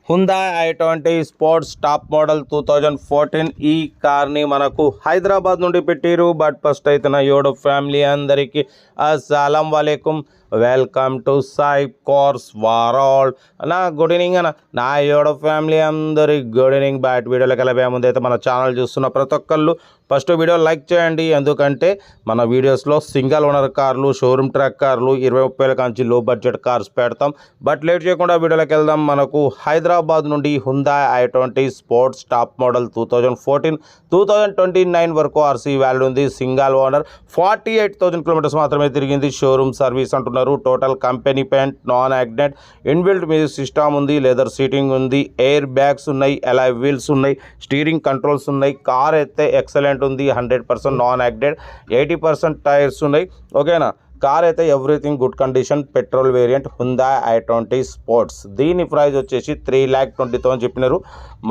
Hyundai i20 sports top model 2014 ఈ కార్ని మనకు హైదరాబాద్ నుండి పెట్టారు. బట్ ఫస్ట్ అయితే నా యోడో ఫ్యామిలీ అందరికీ అస్సలం వాలేకుం, welcome to Sai cars world. అన్న గుడ్ ఈవినింగ్ అన్న. నా యోడో ఫ్యామిలీ అందరికి గుడ్ ఈవినింగ్. బ్యాట్ వీడియోలోకి వెళ్ళే ముందు అయితే మన ఛానల్ చూస్తున్న ప్రతి ఒక్కళ్ళు ఫస్ట్ వీడియో లైక్ చేయండి. ఎందుకంటే మన వీడియోస్లో సింగిల్ ఓనర్ కార్లు, షోరూమ్ ట్రాక్ కార్లు, 20-30 కాంచి లో బడ్జెట్ కార్స్ పెడతాం. బట్ లేట్ చేయకుండా వీడియోలోకి వెళ్దాం. మనకు హైదరాబాద్ నుండి Hyundai i20 sports top model 2014-2029 వరకు ఆర్సీ వాల్యూ ఉంది. సింగిల్ ఓనర్, 48,000 కిలోమీటర్స్ మాత్రమే తిరిగింది. షోరూమ్ సర్వీస్ అంటున్నారు. Total company paint, non accident, inbuilt music system ఉంది, లెదర్ సీటింగ్ ఉంది, ఎయిర్ బ్యాగ్స్ ఉన్నాయి, అలాయ్ వీల్స్ ఉన్నాయి, స్టీరింగ్ కంట్రోల్స్ ఉన్నాయి. కార్ అయితే ఎక్సలెంట్ ఉంది. 100% నాన్ యాక్సిడెంట్, 80% టైర్స్ ఉన్నాయి. ఓకేనా. కార్ అయితే everything good condition. Petrol variant Hyundai i20 sports. దీని ప్రైస్ వచ్చేసి 3,20,000 చెప్పినారు.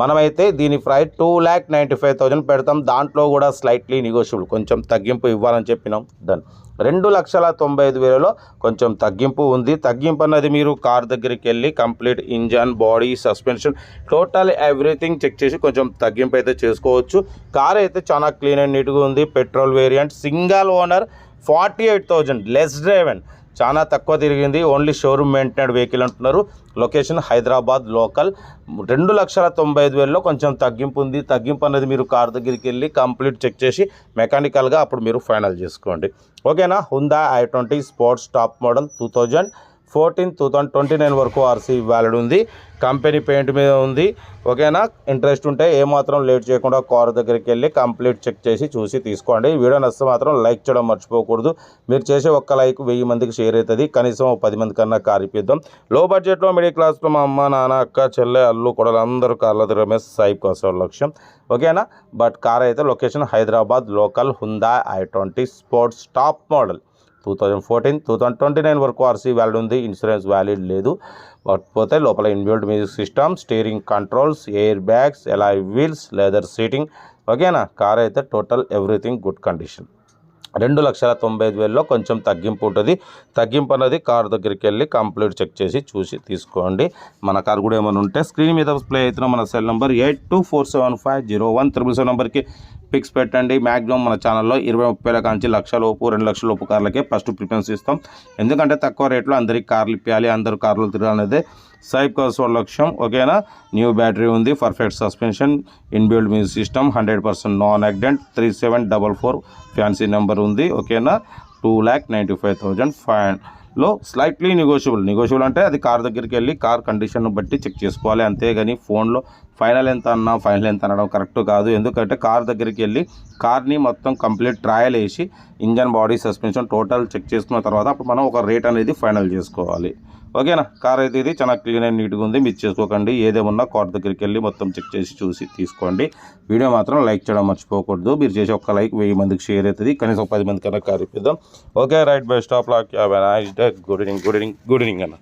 మనమైతే దీని ప్రైస్ 2,95,000 పెడతాం. దాంట్లో కూడా స్లైట్లీ నెగోషియబుల్, కొంచెం తగ్గింపు ఇవ్వాలని చెప్పినాం. డన్. 2,95,000లో కొంచెం తగ్గింపు ఉంది. తగ్గింపు అన్నది మీరు కార్ దగ్గరికి వెళ్ళి complete engine, body, suspension, total everything check చేసి కొంచెం తగ్గింపు అయితే చేసుకోవచ్చు. కార్ అయితే చాలా క్లీన్ అండ్ నీట్గా ఉంది. Petrol variant, single owner, 48,000, less driven, చాలా తక్కువ తిరిగింది. ఓన్లీ షోరూమ్ మెయింటెనెడ్ వెహికల్ అంటున్నారు. Location Hyderabad local. 2,95,000లో కొంచెం తగ్గింపు ఉంది. తగ్గింపు అనేది మీరు కార్ దగ్గరికి వెళ్ళి కంప్లీట్ చెక్ చేసి మెకానికల్గా అప్పుడు మీరు ఫైనల్ చేసుకోండి. ఓకేనా. Hyundai i20 sports top model 2014-2029 వరకు ఆర్సీ వ్యాలిడ్ ఉంది. కంపెనీ పెయింట్ మీద ఉంది. ఓకేనా. ఇంట్రెస్ట్ ఉంటే ఏమాత్రం లేట్ చేయకుండా కార్ దగ్గరికి వెళ్ళి కంప్లీట్ చెక్ చేసి చూసి తీసుకోండి. వీడియో నచ్చితే మాత్రం లైక్ చేయడం మర్చిపోకూడదు. మీరు చేసే ఒక్క లైక్ 1000 మందికి షేర్ అవుతుంది. కనీసం 10 మంది కన్నా కార్ ఇప్పిద్దాం. లో బడ్జెట్లో మిడిల్ క్లాస్లో మా అమ్మ, నాన్న, అక్క, చెల్లె, అల్లు, కొడలు అందరూ కార్ల తిరగమే సాయి కోసం లక్ష్యం. ఓకేనా. బట్ కార్ అయితే location Hyderabad local. Hyundai i20 sports top model 2014-2029 వరకు ఆర్సీ వ్యాలిడ్ ఉంది. ఇన్సూరెన్స్ వ్యాలిడ్ లేదు. పోతే లోపల inbuilt music system, steering controls, air bags, alloy wheels, leather seating. ఓకేనా. కార్ అయితే టోటల్ ఎవ్రీథింగ్ గుడ్ కండిషన్. 2,95,000లో కొంచెం తగ్గింపు ఉంటుంది. తగ్గింపు అనేది కార్ దగ్గరికి వెళ్ళి కంప్లీట్ చెక్ చేసి చూసి తీసుకోండి. మన కార్ కూడా ఏమైనా ఉంటే స్క్రీన్ మీద ప్లే అవుతున్న మన సెల్ నెంబర్ 8247501777 నెంబర్కి పిక్స్ పెట్టండి. మ్యాక్సిమం మన ఛానల్లో 20-30 కాంచి లక్షలోపు, 2 లక్షల లోపు కార్లకే ఫస్ట్ ప్రిఫరెన్స్ ఇస్తాం. ఎందుకంటే తక్కువ రేట్లో అందరికి కార్లు ఇప్పించాలి, అందరూ కార్లు తిరగాలనేది సాయి కార్స్ లక్ష్యం. ఓకేనా. న్యూ బ్యాటరీ ఉంది, perfect suspension, inbuilt music system, 100% non accident, 3744 fancy number ఉంది. ఓకేనా. 2,95,000 స్లైట్లీ నెగోషియబుల్ అంటే అది కార్ దగ్గరికి వెళ్ళి కార్ కండిషన్ బట్టి చెక్ చేసుకోవాలి. అంతేగాని ఫోన్లో ఫైనల్ ఎంత అనడం కరెక్ట్ కాదు. ఎందుకంటే కార్ దగ్గరికి వెళ్ళి కార్ని మొత్తం కంప్లీట్ ట్రయల్ వేసి engine, body, suspension total check చేసుకున్న తర్వాత అప్పుడు మనం ఒక రేట్ అనేది ఫైనల్ చేసుకోవాలి. ఓకేనా. కార్ అయితే ఇది చాలా క్లీన్ అండ్ నీట్గా ఉంది. మిస్ చేసుకోకండి. ఏదేమన్నా కార్ దగ్గరికి వెళ్ళి మొత్తం చెక్ చేసి చూసి తీసుకోండి. వీడియో మాత్రం లైక్ చేయడం మర్చిపోకూడదు. మీరు చేసే ఒక్క లైక్ 1000 మందికి షేర్ అవుతుంది. కనీసం 10 మంది కన్నా కార్ ఇప్పిద్దాం. Okay right. Best of luck. Have a nice day. Good evening అన్న.